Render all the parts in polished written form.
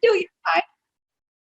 No, you're fine.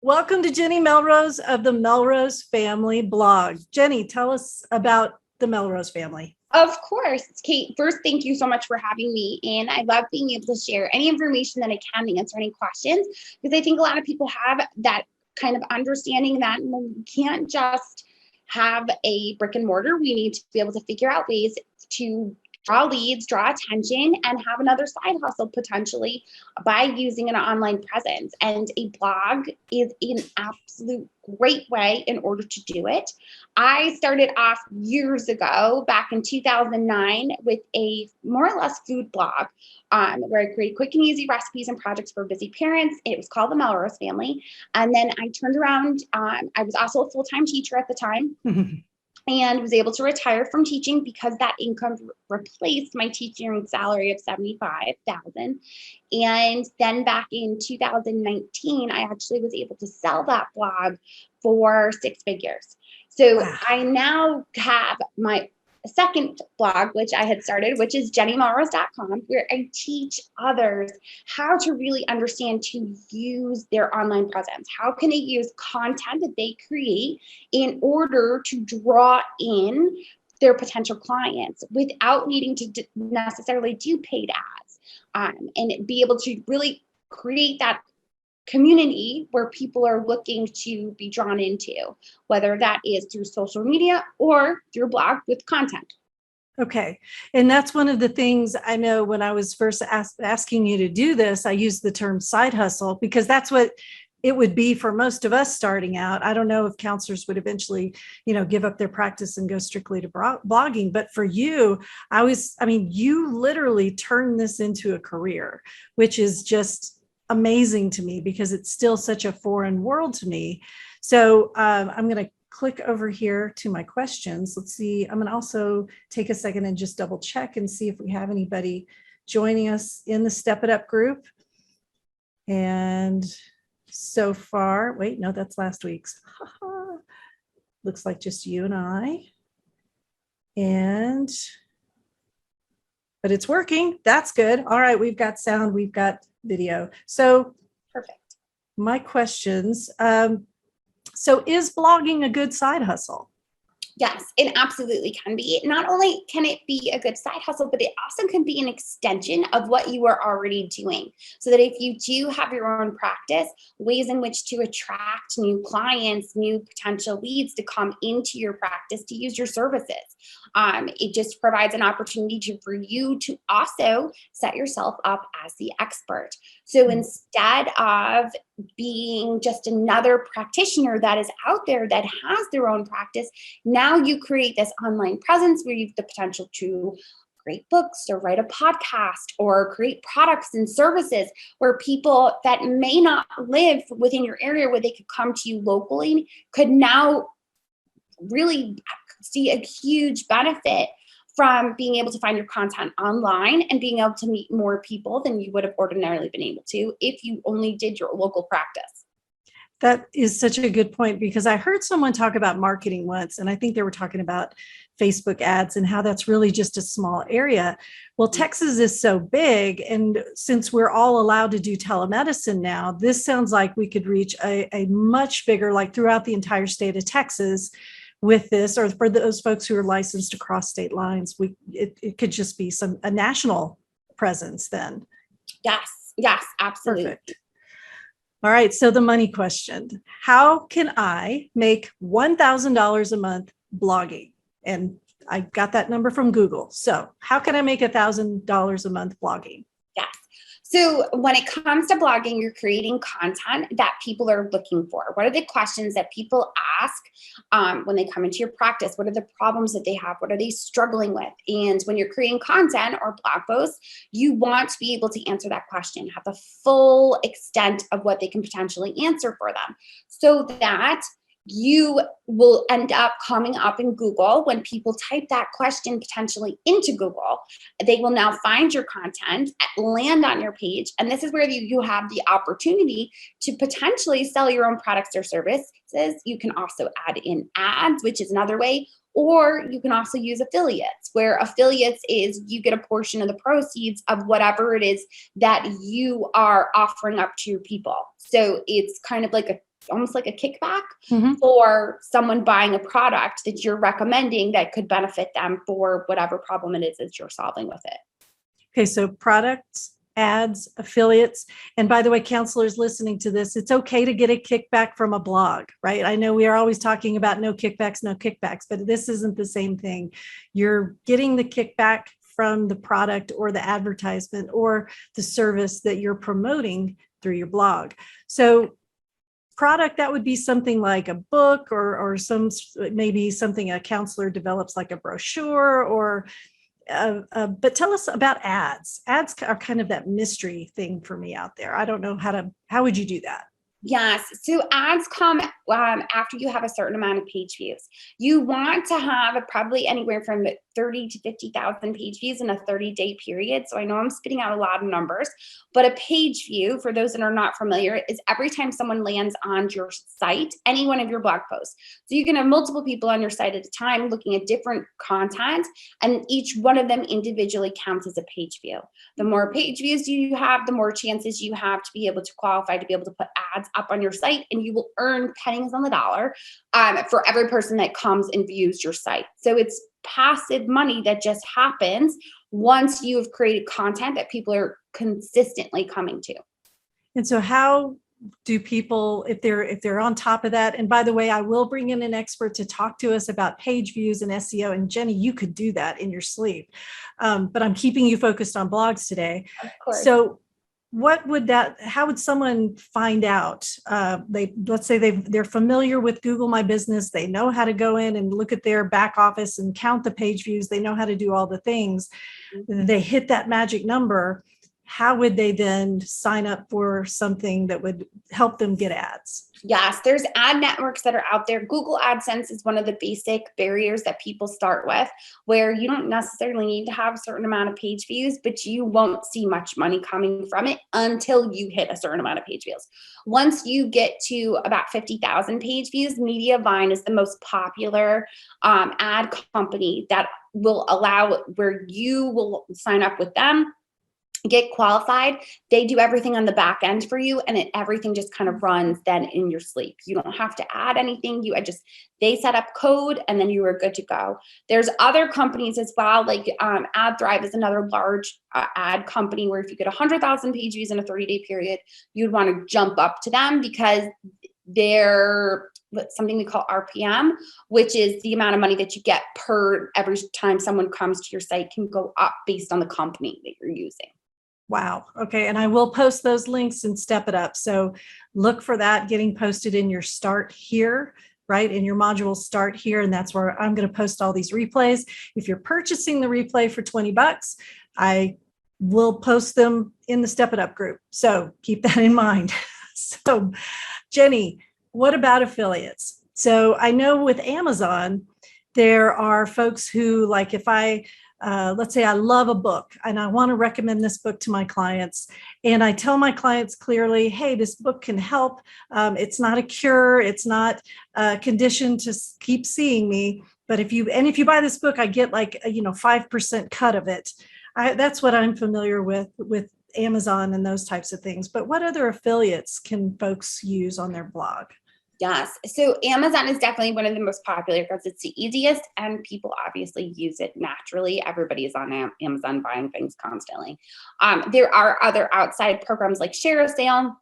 Welcome to Jenny Melrose of the Melrose Family blog. Jenny, tell us about the Melrose family. Of course, Kate. First, thank you so much for having me. And I love being able to share any information that I can to answer any questions, because I think a lot of people have that kind of understanding that we can't just have a brick and mortar. We need to be able to figure out ways to draw leads, draw attention, and have another side hustle potentially by using an online presence. And a blog is an absolute great way in order to do it. I started off years ago, back in 2009, with a more or less food blog where I created quick and easy recipes and projects for busy parents. It was called the Melrose Family. And then I turned around. I was also a full-time teacher at the time. And was able to retire from teaching because that income replaced my teaching salary of $75,000. And then back in 2019, I actually was able to sell that blog for 6 figures. So wow. I now have my second blog, which I had started, which is jennymelrose.com, where I teach others how to really understand to use their online presence. How can they use content that they create in order to draw in their potential clients without needing to necessarily do paid ads, and be able to really create that community where people are looking to be drawn into, whether that is through social media or through a blog with content. Okay. And that's one of the things I know when I was first asking you to do this, I used the term side hustle because that's what it would be for most of us starting out. I don't know if counselors would eventually, give up their practice and go strictly to blogging. But for you, you literally turned this into a career, which is just amazing to me because it's still such a foreign world to me. So I'm going to click over here to my questions. Let's see. I'm going to also take a second and just double check and see if we have anybody joining us in the Step It Up group. And so far, wait, no, that's last week's. Looks like just you and I. But it's working. That's good. All right. We've got sound. We've got video. So perfect. My questions. So is blogging a good side hustle? Yes, it absolutely can be. Not only can it be a good side hustle, but it also can be an extension of what you are already doing. So that if you do have your own practice, ways in which to attract new clients, new potential leads to come into your practice to use your services. It just provides an opportunity for you to also set yourself up as the expert. So instead of being just another practitioner that is out there that has their own practice, now you create this online presence where you have the potential to create books or write a podcast or create products and services where people that may not live within your area where they could come to you locally could now really see a huge benefit from being able to find your content online and being able to meet more people than you would have ordinarily been able to if you only did your local practice. That is such a good point because I heard someone talk about marketing once, and I think they were talking about Facebook ads and how that's really just a small area. Well, Texas is so big, and since we're all allowed to do telemedicine now, this sounds like we could reach a much bigger, like throughout the entire state of Texas with this, or for those folks who are licensed across state lines, it could just be a national presence then. Yes, absolutely. Perfect. All right, so the money question. How can I make $1,000 a month blogging? And I got that number from Google. So how can I make $1,000 a month blogging? Yes. So when it comes to blogging, you're creating content that people are looking for. What are the questions that people ask when they come into your practice? What are the problems that they have? What are they struggling with? And when you're creating content or blog posts, you want to be able to answer that question, have the full extent of what they can potentially answer for them so that you will end up coming up in Google. When people type that question potentially into Google, they will now find your content, land on your page. And this is where you have the opportunity to potentially sell your own products or services. You can also add in ads, which is another way, Or you can also use affiliates, where affiliates is you get a portion of the proceeds of whatever it is that you are offering up to your people. So it's kind of like almost like a kickback for someone buying a product that you're recommending that could benefit them for whatever problem it is that you're solving with it. Okay, so products, ads, affiliates. And by the way, counselors listening to this, it's okay to get a kickback from a blog, right? I know we are always talking about no kickbacks, but this isn't the same thing. You're getting the kickback from the product or the advertisement or the service that you're promoting through your blog. So product, that would be something like a book or maybe something a counselor develops, like a brochure or but tell us about ads. Ads are kind of that mystery thing for me out there. I don't know how would you do that? Yes. So ads come after you have a certain amount of page views. You want to have probably anywhere from 30 to 50,000 page views in a 30-day period. So I know I'm spitting out a lot of numbers, but a page view, for those that are not familiar, is every time someone lands on your site, any one of your blog posts. So you can have multiple people on your site at a time looking at different content, and each one of them individually counts as a page view. The more page views you have, the more chances you have to be able to qualify to be able to put ads up on your site, and you will earn pennies on the dollar for every person that comes and views your site. So it's passive money that just happens once you've created content that people are consistently coming to. And so how do people, if they're on top of that, and by the way, I will bring in an expert to talk to us about page views and SEO, and Jenny, you could do that in your sleep. But I'm keeping you focused on blogs today. Of course. So how would someone find out? Let's say they're familiar with Google My Business. They know how to go in and look at their back office and count the page views. They know how to do all the things. They hit that magic number. How would they then sign up for something that would help them get ads? Yes, there's ad networks that are out there. Google AdSense is one of the basic barriers that people start with, where you don't necessarily need to have a certain amount of page views, but you won't see much money coming from it until you hit a certain amount of page views. Once you get to about 50,000 page views, Mediavine is the most popular ad company that will allow where you will sign up with them, get qualified. They do everything on the back end for you, and everything just kind of runs then in your sleep. You don't have to add anything. They set up code, and then you are good to go. There's other companies as well, like AdThrive is another large ad company where if you get 100,000 page views in a 30-day period, you'd want to jump up to them because they're something we call RPM, which is the amount of money that you get per every time someone comes to your site, can go up based on the company that you're using. Wow. Okay. And I will post those links and Step It Up. So look for that getting posted in your Start Here, right? In your module Start Here. And that's where I'm going to post all these replays. If you're purchasing the replay for $20, I will post them in the Step It Up group. So keep that in mind. So Jenny, what about affiliates? So I know with Amazon, there are folks who, like, if let's say I love a book and I want to recommend this book to my clients, and I tell my clients clearly, hey, this book can help. It's not a cure. It's not a condition to keep seeing me. But if you buy this book, I get like 5% cut of it. That's what I'm familiar with Amazon and those types of things. But what other affiliates can folks use on their blog? Yes. So Amazon is definitely one of the most popular because it's the easiest and people obviously use it naturally. Everybody is on Amazon buying things constantly. There are other outside programs like Share a Sale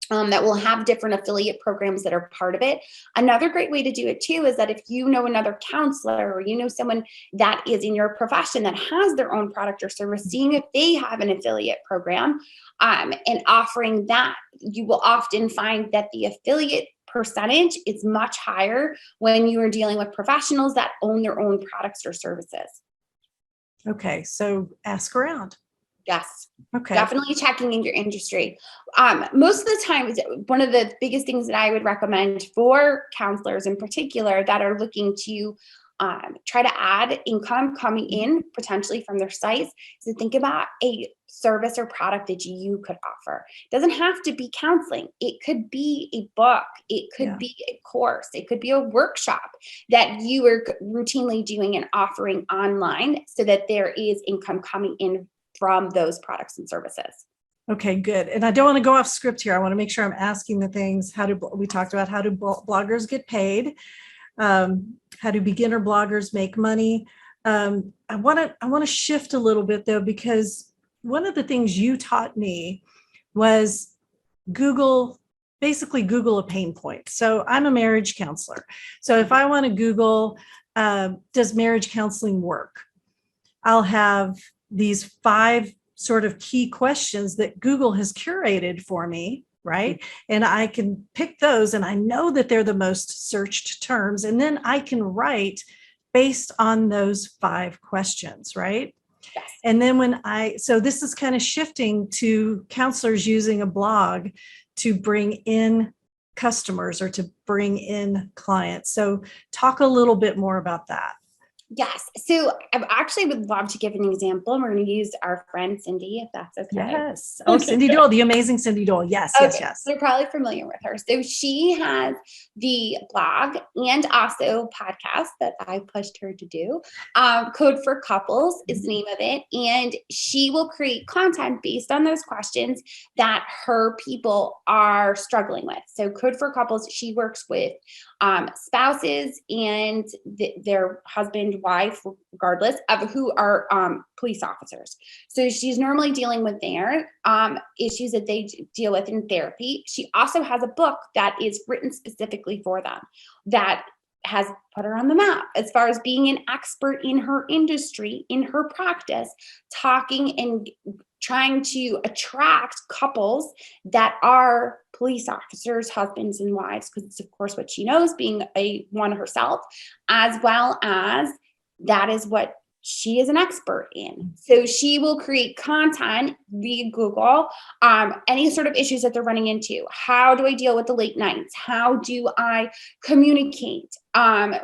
that will have different affiliate programs that are part of it. Another great way to do it too is that if you know another counselor or you know someone that is in your profession that has their own product or service, seeing if they have an affiliate program and offering that, you will often find that the affiliate percentage is much higher when you are dealing with professionals that own their own products or services. Okay, so ask around. Yes. Okay. Definitely checking in your industry. Most of the time, one of the biggest things that I would recommend for counselors in particular that are looking to try to add income coming in potentially from their sites is to think about a service or product that you could offer. It doesn't have to be counseling. It could be a book. It could be a course. It could be a workshop that you are routinely doing and offering online so that there is income coming in from those products and services. Okay, good. And I don't want to go off script here. I want to make sure I'm asking the things. We talked about how do bloggers get paid? How do beginner bloggers make money? I want to shift a little bit though, because one of the things you taught me was basically Google a pain point. So I'm a marriage counselor. So if I want to Google, does marriage counseling work? I'll have these 5 sort of key questions that Google has curated for me, right? And I can pick those and I know that they're the most searched terms. And then I can write based on those 5 questions, right? Yes. And then so this is kind of shifting to counselors using a blog to bring in customers or to bring in clients. So talk a little bit more about that. Yes. So I actually would love to give an example. And we're going to use our friend Cindy, if that's okay. Yes. Oh, Cindy Dole, the amazing Cindy Dole. Yes, yes. You're probably familiar with her. So she has the blog and also podcast that I pushed her to do. Code for Couples is the name of it. And she will create content based on those questions that her people are struggling with. So Code for Couples, she works with spouses and their husband, wife, regardless of who are police officers. So she's normally dealing with their issues that they deal with in therapy. She also has a book that is written specifically for them that has put her on the map as far as being an expert in her industry, in her practice, talking and trying to attract couples that are police officers, husbands and wives, because it's of course what she knows, being one herself, as well as that is what she is an expert in. So she will create content via Google, any sort of issues that they're running into. How do I deal with the late nights? How do I communicate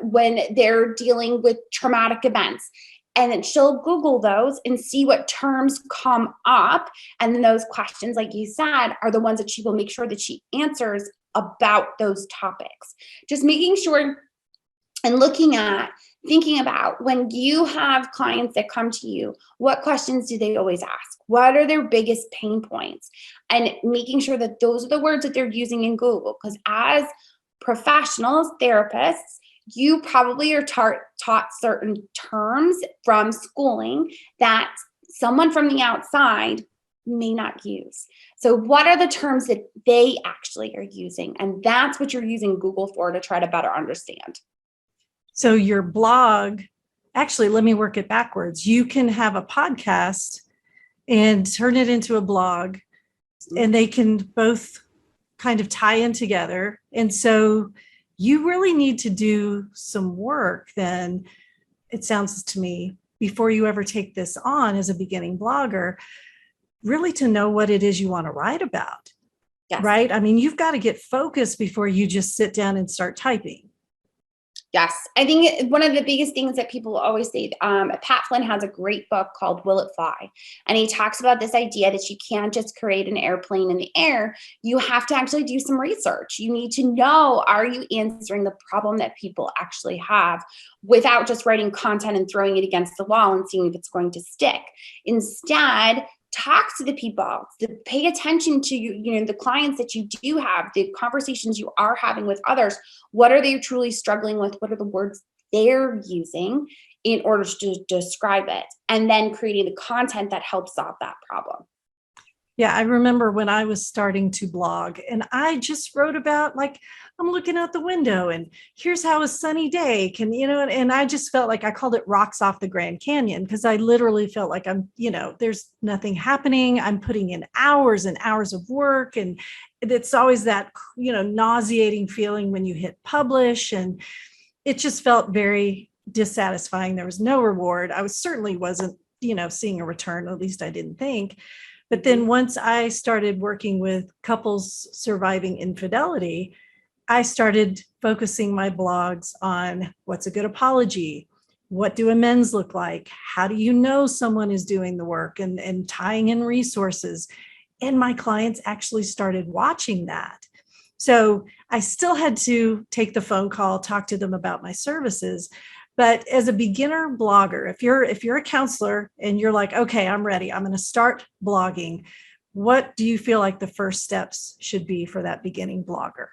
when they're dealing with traumatic events? And then she'll Google those and see what terms come up. And then those questions, like you said, are the ones that she will make sure that she answers about those topics. Just making sure and thinking about when you have clients that come to you, what questions do they always ask? What are their biggest pain points? And making sure that those are the words that they're using in Google. Because as professionals, therapists, you probably are taught certain terms from schooling that someone from the outside may not use. So what are the terms that they actually are using? And that's what you're using Google for to try to better understand. So your blog, actually, let me work it backwards. You can have a podcast and turn it into a blog, and they can both kind of tie in together. And so you really need to do some work then, it sounds to me, before you ever take this on as a beginning blogger, really to know what it is you want to write about. Yes. Right? I mean, you've got to get focused before you just sit down and start typing. Yes. I think one of the biggest things that people always say, Pat Flynn has a great book called Will It Fly? And he talks about this idea that you can't just create an airplane in the air. You have to actually do some research. You need to know, are you answering the problem that people actually have without just writing content and throwing it against the wall and seeing if it's going to stick. Instead, talk to the people, to pay attention to the clients that you do have, the conversations you are having with others. What are they truly struggling with? What are the words they're using in order to describe it? And then creating the content that helps solve that problem. Yeah, I remember when I was starting to blog and I just wrote about, like, I'm looking out the window and here's how a sunny day can, and I just felt like I called it rocks off the Grand Canyon because I literally felt like there's nothing happening. I'm putting in hours and hours of work. And it's always that, nauseating feeling when you hit publish. And it just felt very dissatisfying. There was no reward. I certainly wasn't, seeing a return, at least I didn't think. But then once I started working with couples surviving infidelity, I started focusing my blogs on what's a good apology, What do amends look like? How do you know someone is doing the work, and tying in resources? And my clients actually started watching that. So I still had to take the phone call, talk to them about my services. But as a beginner blogger, if you're a counselor and you're like, okay, I'm ready, I'm going to start blogging, what do you feel like the first steps should be for that beginning blogger?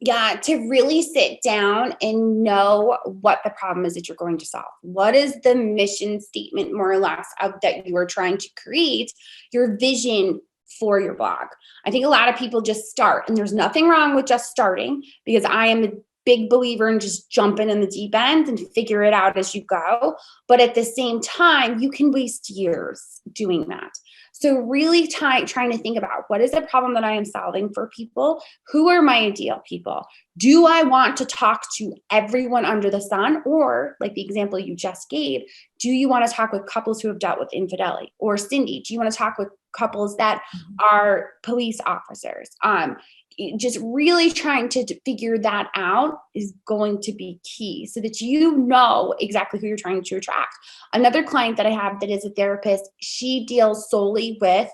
Yeah, to really sit down and know what the problem is that you're going to solve. What is the mission statement, more or less, of that you are trying to create, your vision for your blog? I think a lot of people just start, and there's nothing wrong with just starting, because I am a big believer in just jumping in the deep end and figure it out as you go. But at the same time, you can waste years doing that. So really trying to think about, what is the problem that I am solving for people? Who are my ideal people? Do I want to talk to everyone under the sun? Or, like the example you just gave, do you want to talk with couples who have dealt with infidelity? Or Cindy, do you want to talk with couples that are police officers? Just really trying to figure that out is going to be key, so that you know exactly who you're trying to attract. Another client that I have that is a therapist, she deals solely with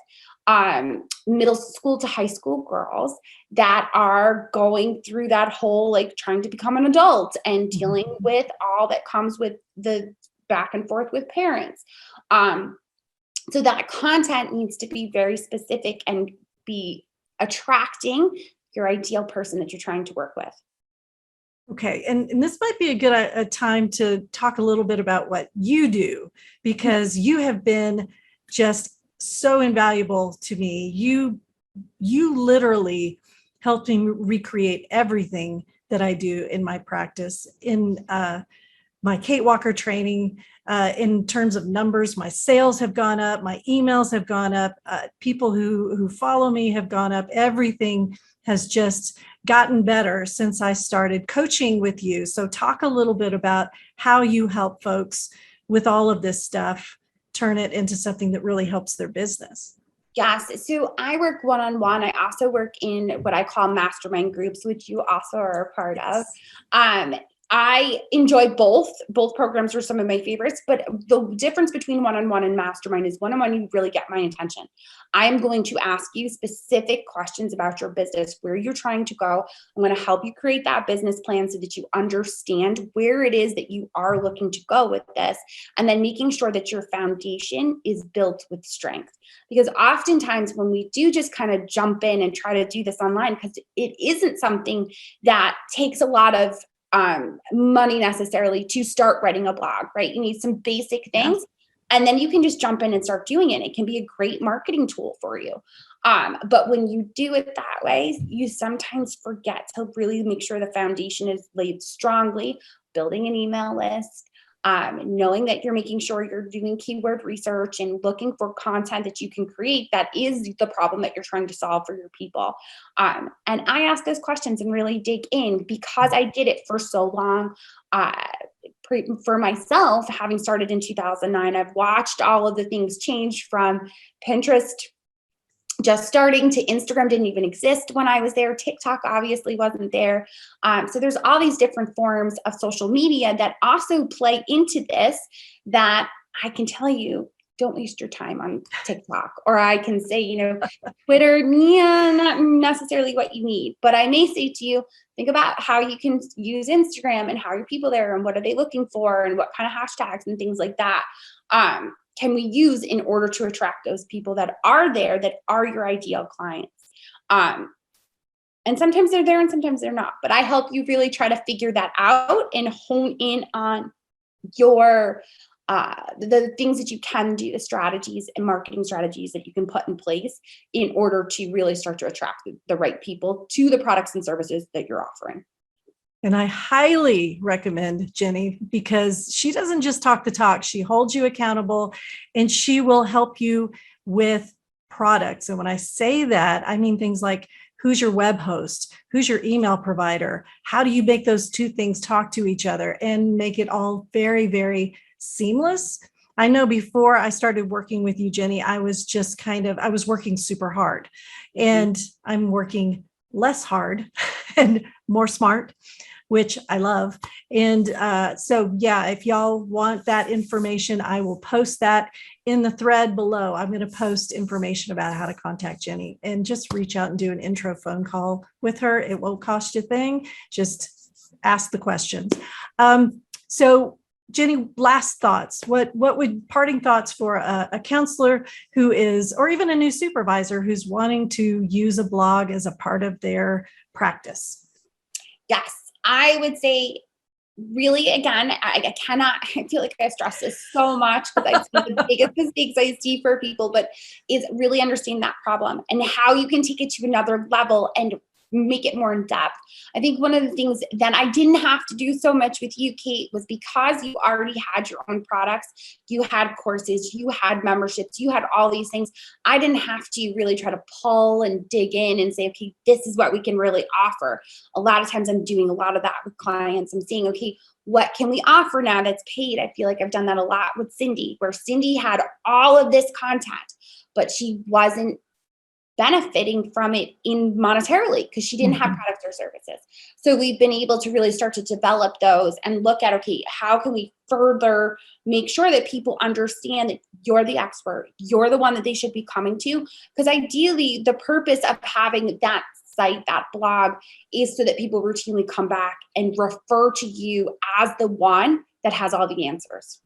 middle school to high school girls that are going through that whole, like, trying to become an adult and dealing with all that comes with the back and forth with parents. So that content needs to be very specific and be attracting your ideal person that you're trying to work with. Okay, and this might be a good a time to talk a little bit about what you do, because you have been just so invaluable to me. You literally helped me recreate everything that I do in my practice, in my Kate Walker training. In terms of numbers, my sales have gone up, my emails have gone up, people who follow me have gone up. Everything has just gotten better since I started coaching with you. So talk a little bit about how you help folks with all of this stuff, turn it into something that really helps their business. Yes. So I work one-on-one. I also work in what I call mastermind groups, which you also are a part of. I enjoy both. Both programs are some of my favorites, but the difference between one-on-one and mastermind is one-on-one, you really get my attention. I am going to ask you specific questions about your business, where you're trying to go. I'm going to help you create that business plan so that you understand where it is that you are looking to go with this, and then making sure that your foundation is built with strength. Because oftentimes when we do just kind of jump in and try to do this online, because it isn't something that takes a lot of money necessarily to start writing a blog, right? You need some basic things, and then you can just jump in and start doing it. It can be a great marketing tool for you. But when you do it that way, you sometimes forget to really make sure the foundation is laid strongly, building an email list, knowing that you're making sure you're doing keyword research and looking for content that you can create that is the problem that you're trying to solve for your people. And I ask those questions and really dig in, because I did it for so long. For myself, having started in 2009, I've watched all of the things change from Pinterest just starting to Instagram didn't even exist when I was there. TikTok obviously wasn't there. So there's all these different forms of social media that also play into this, that I can tell you, don't waste your time on TikTok. Or I can say, Twitter, yeah, not necessarily what you need. But I may say to you, think about how you can use Instagram and how are your people there and what are they looking for and what kind of hashtags and things like that can we use in order to attract those people that are there, that are your ideal clients. And sometimes they're there and sometimes they're not. But I help you really try to figure that out and hone in on your the things that you can do, the strategies and marketing strategies that you can put in place in order to really start to attract the right people to the products and services that you're offering. And I highly recommend Jenny, because she doesn't just talk the talk. She holds you accountable, and she will help you with products. And when I say that, I mean things like, who's your web host? Who's your email provider? How do you make those two things talk to each other and make it all very, very seamless? I know before I started working with you, Jenny, I was just I was working super hard, and I'm working less hard and more smart. which I love. And so, yeah, if y'all want that information, I will post that in the thread below. I'm going to post information about how to contact Jenny, and just reach out and do an intro phone call with her. It won't cost you a thing. Just ask the questions. So Jenny, last thoughts. What would parting thoughts for a counselor who is, or even a new supervisor who's wanting to use a blog as a part of their practice? Yes, I would say, really, again, I feel like I stress this so much because I see the biggest mistakes I see for people, but is really understanding that problem and how you can take it to another level and make it more in depth. I think one of the things that I didn't have to do so much with you, Kate, was because you already had your own products, you had courses, you had memberships, you had all these things. I didn't have to really try to pull and dig in and say, okay, this is what we can really offer. A lot of times I'm doing a lot of that with clients. I'm saying, okay, what can we offer now that's paid? I feel like I've done that a lot with Cindy, where Cindy had all of this content, but she wasn't benefiting from it in monetarily because she didn't have products or services. So we've been able to really start to develop those and look at, okay, how can we further make sure that people understand that you're the expert, you're the one that they should be coming to? Because ideally, the purpose of having that site, that blog, is so that people routinely come back and refer to you as the one that has all the answers.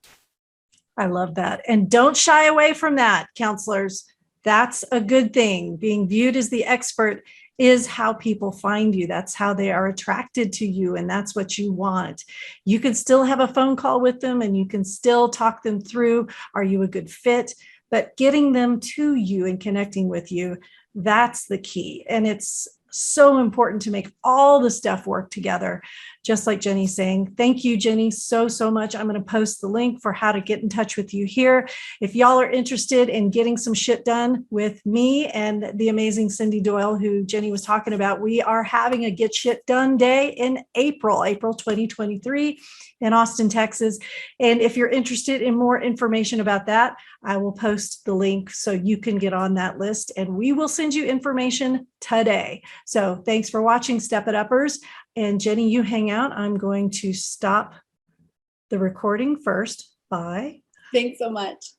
I love that. And don't shy away from that, counselors. That's a good thing. Being viewed as the expert is how people find you. That's how they are attracted to you. And that's what you want. You can still have a phone call with them and you can still talk them through, are you a good fit? But getting them to you and connecting with you, that's the key. And it's so important to make all the stuff work together. Just like Jenny's saying, thank you, Jenny, so much. I'm going to post the link for how to get in touch with you here. If y'all are interested in getting some shit done with me and the amazing Cindy Doyle, who Jenny was talking about, we are having a Get Shit Done Day in April 2023 in Austin, Texas. And if you're interested in more information about that, I will post the link so you can get on that list, and we will send you information today. So thanks for watching, Step It Uppers. And Jenny, you hang out. I'm going to stop the recording first. Bye. Thanks so much.